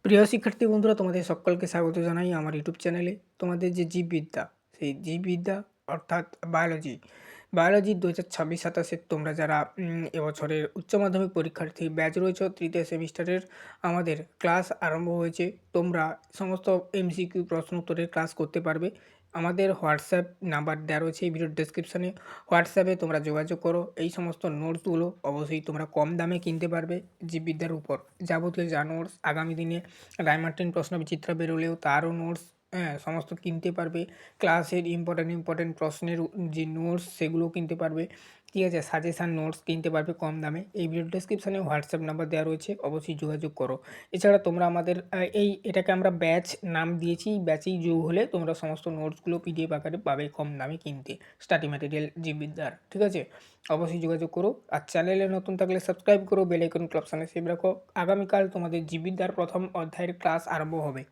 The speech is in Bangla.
প্রিয় শিক্ষার্থী বন্ধুরা, তোমাদের সকলকে স্বাগত জানাই আমার ইউটিউব চ্যানেলে। তোমাদের যে জীববিদ্যা, সেই জীববিদ্যা অর্থাৎ বায়োলজি 2026-27 তোমরা যারা এবছরের উচ্চ মাধ্যমিক পরীক্ষার্থী ব্যাচ রয়েছ, তৃতীয় সেমিস্টারের আমাদের ক্লাস আরম্ভ হয়েছে। তোমরা সমস্ত এমসিকিউ প্রশ্ন উত্তরের ক্লাস করতে পারবে। আমাদের হোয়াটসঅ্যাপ নাম্বার দেওয়া রয়েছে এই ভিডিওর ডেসক্রিপশানে। হোয়াটসঅ্যাপে তোমরা যোগাযোগ করো। এই সমস্ত নোটসগুলো অবশ্যই তোমরা কম দামে কিনতে পারবে। জীববিদ্যার উপর যাবতীয় যা নোটস, আগামী দিনে রায়মার্টিন প্রশ্নবিচিত্রা বেরোলেও তারও নোটস, সমস্ত কিনতে পারবে। ক্লাসের ইম্পর্ট্যান্ট প্রশ্নের যে নোটস সেগুলোও কিনতে পারবে। ঠিক আছে, সাজেশান নোটস কিনতে পারবে কম দামে। এই ভিডিও ডেসক্রিপশানে হোয়াটসঅ্যাপ নাম্বার দেওয়া রয়েছে, অবশ্যই যোগাযোগ করো। এছাড়া তোমরা আমাদের এটাকে আমরা ব্যাচ নাম দিয়েছি। ব্যাচেই যোগ হলে তোমরা সমস্ত নোটসগুলো পিডিএফ আকারে পাবে কম দামে কিনতে, স্টাডি ম্যাটেরিয়াল জীববিদ্যার। ঠিক আছে, অবশ্যই যোগাযোগ করো। আর চ্যানেলে নতুন থাকলে সাবস্ক্রাইব করো, বেল আইকন অপশানে সেভ রাখো। আগামীকাল তোমাদের জীববিদ্যার প্রথম অধ্যায়ের ক্লাস আরম্ভ হবে।